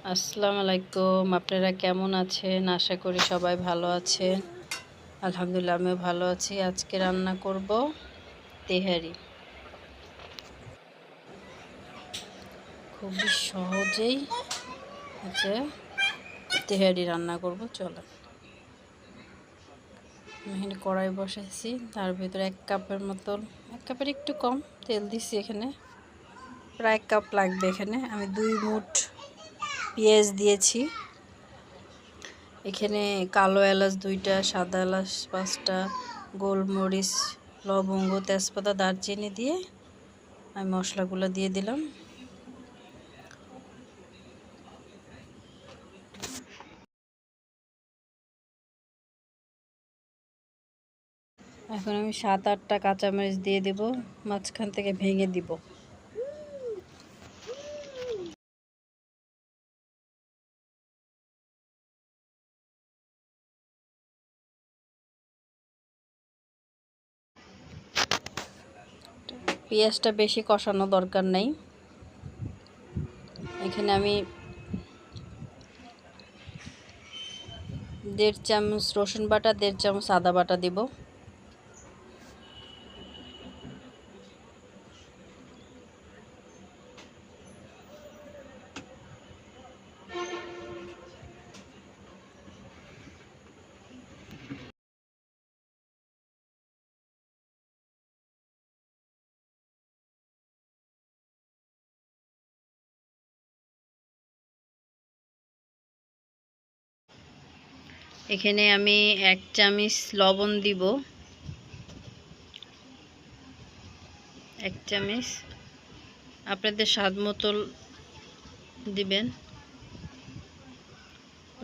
আসসালামু আলাইকুম। আপনারা কেমন আছেন? আশা করি সবাই ভালো আছেন। আলহামদুলিল্লাহ আমিও ভালো আছি। আজকে রান্না করব তেহারি। খুবই সহজেই হচ্ছে তেহারি রান্না করব। চলো, আমি এখানে কড়াই বসাইছি, তার ভিতরে 1 কাপের মতন, 1 কাপের একটু কম তেল দিছি। এখানে প্রায় 1 কাপ লাগবে। এখানে আমি 2 মুঠ পেঁয়াজ দিয়েছি। এখানে কালো এলাচ 2টা, সাদা এলাচ 5টা, গোলমরিচ, লবঙ্গ, তেজপাতা, দারচিনি দিয়ে আমি মশলাগুলো দিয়ে দিলাম। এখন আমি 7-8টা কাঁচামরিচ দিয়ে দেব, মাঝখান থেকে ভেঙে দিব। পেঁয়াজটা বেশি কষানো দরকার নাই। এখানে আমি 1.5 চামচ রসুন বাটা, 1.5 চামচ আদা বাটা দিব। এখানে আমি 1 চামচ লবণ দিব, 1 চামচ, আপনাদের স্বাদ মতো দিবেন,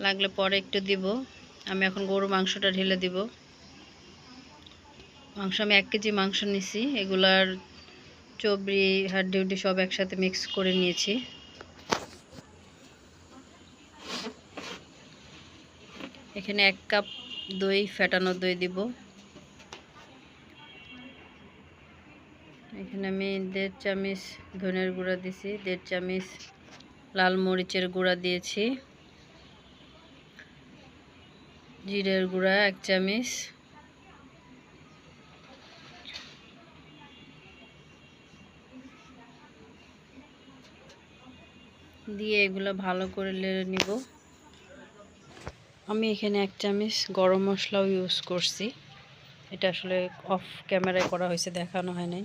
লাগলে পরে একটু দিব। আমি এখন গরু মাংসটা ঢেলে দিব। মাংস আমি 1 কেজি মাংস নিছি, এগুলার চর্বি হাড্ডি সব একসাথে মিক্স করে নিয়েছি। এখানে 1 কাপ দই, ফেটানো দই দিব। এখানে আমি 1.5 চামচ ধনের গুঁড়া দিছি, 1.5 চামচ লাল মরিচের গুঁড়া দিয়েছি, জিরের গুঁড়া 1 চামচ, দিয়ে এগুলো ভালো করে নেড়ে নিব। আমি এখানে 1 চামচ গরম মশলাও ইউজ করছি। এটা আসলে অফ ক্যামেরায় করা হয়েছে, দেখানো হয় নাই।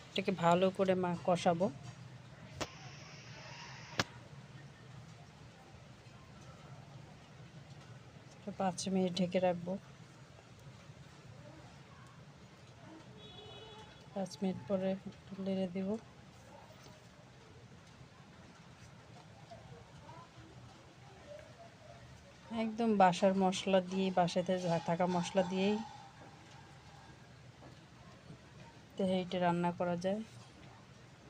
এটাকে ভালো করে কষাবো। তো 5 মিনিট ঢেকে রাখবো। 5 মিনিট পরে নেড়ে দিব। একদম বাসার মশলা দিয়ে, বাসাতে থাকা মশলা দিয়েই তেহারিটা রান্না করা যায়।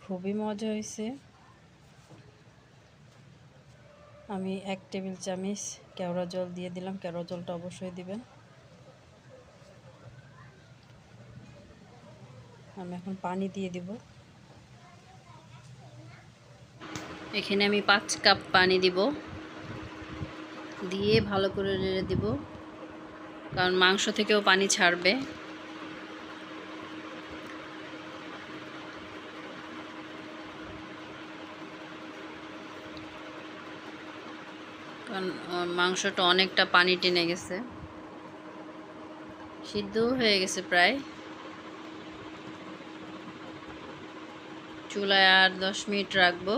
খুবই মজা হয়েছে। আমি 1 টেবিল চামচ কেওড়া জল দিয়ে দিলাম, কেওড়া জলটা অবশ্যই দিবেন। আমি এখন পানি দিয়ে দিব। এখানে আমি 5 কাপ পানি দিব, দিয়ে ভালো করে নেড়ে দিব, কারণ মাংস থেকেও পানি ছাড়বে। কারণ মাংসটা অনেকটা পানি টেনে গেছে, সিদ্ধও হয়ে গেছে প্রায়। চুলায় আর 10 মিনিট রাখবো।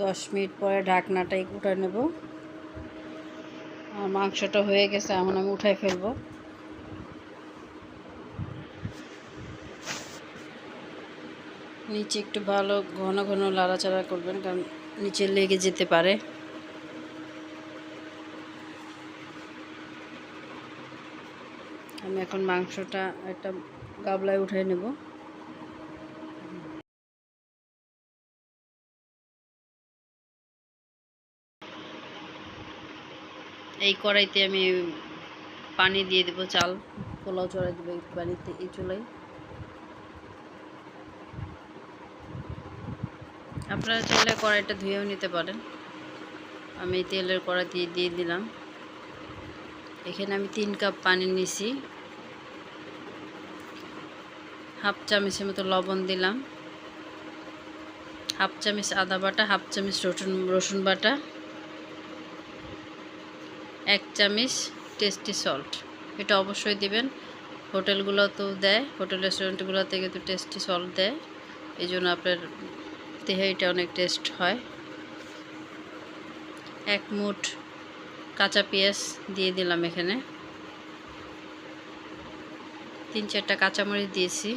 দশ মিনিট পরে ঢাকনাটাই উঠায় নেব। আর মাংসটা হয়ে গেছে, এখন আমি উঠাই ফেলবো। নিচে একটু ভালো ঘন ঘন লাড়াচাড়া করবেন, কারণ নিচে লেগে যেতে পারে। আমি এখন মাংসটা একটা গামলায় উঠাই নেব। এই কড়াইতে আমি পানি দিয়ে দেবো, চাল পোলাও চড়াই দেবো এই পানিতে, এই চুলাই। আপনারা চাইলে কড়াইটা ধুয়েও নিতে পারেন। আমি তেলের কড়াই দিয়ে দিলাম। এখানে আমি 3 কাপ পানি নিছি। হাফ চামচের মতো লবণ দিলাম, হাফ চামচ আদা বাটা, হাফ চামচ রসুন বাটা, 1 চামচ টেস্টি সল্ট। এটা অবশ্যই দিবেন, হোটেলগুলো তো দেয়, হোটেল রেস্টুরেন্টগুলোতে কিন্তু টেস্টি সল্ট দেয়, এই জন্য আপনার তেহারিটা অনেক টেস্ট হয়। 1 মুঠ কাঁচা পেঁয়াজ দিয়ে দিলাম, এখানে 3-4টা কাঁচামরিচ দিয়েছি।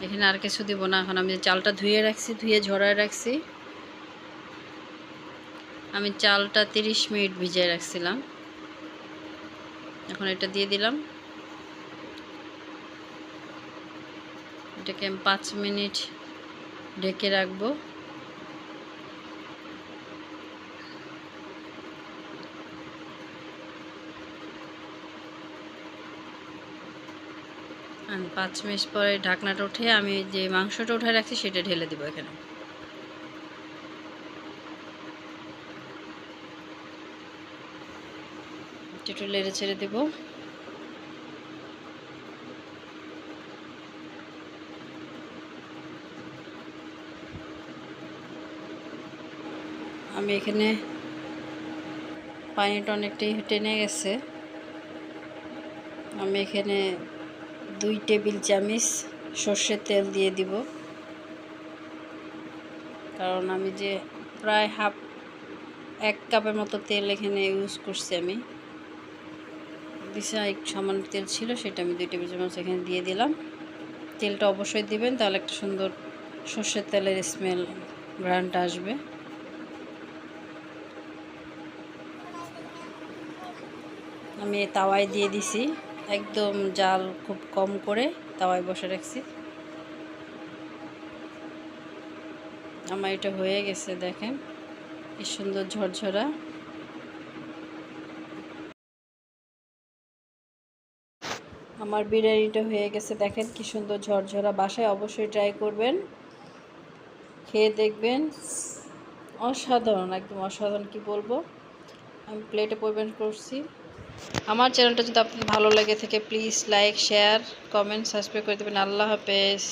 এখানে আর কিছু দিব না। এখন আমি চালটা ধুয়ে ঝরায় রাখছি। আমি চালটা 30 মিনিট ভিজিয়ে রাখছিলাম। এখন এটা দিয়ে দিলাম। এটাকে আমি 5 মিনিট ঢেকে রাখবো। আর 5 মিনিট পরে ঢাকনাটা উঠে আমি যে মাংসটা উঠে রাখছি সেটা ঢেলে দিব এখানে। একটু নেড়ে ছেড়ে দেব। আমি এখানে পানিটা অনেকটাই টেনে গেছে। আমি এখানে 2 টেবিল চামচ সর্ষের তেল দিয়ে দিব, কারণ আমি যে প্রায় 1 কাপের মতো তেল এখানে ইউজ করছি। আমি দিশা একটু সামান্য তেল ছিল, সেটা আমি 2 টেবিল চামচ এখানে দিয়ে দিলাম। তেলটা অবশ্যই দিবেন, তাহলে একটা সুন্দর সর্ষের তেলের স্মেল, ঘ্রাণটা আসবে। আমি তাওয়ায় দিয়ে দিছি, একদম জাল খুব কম করে তাওয়ায় বসে রাখছি। আমার এটা হয়ে গেছে, দেখেন কি সুন্দর ঝরঝরা। আমার বিরিয়ানিটা হয়ে গেছে, দেখেন কি সুন্দর ঝরঝরা। বাসায় অবশ্যই ট্রাই করবেন, খেয়ে দেখবেন, অসাধারণ, একদম অসাধারণ, কি বলবো। আমি প্লেটে পরিবেশন করছি। আমার চ্যানেলটা যদি আপনাদের ভালো লেগে থাকে please like, share, comment, subscribe করে দেবেন। আল্লাহ হাফেজ।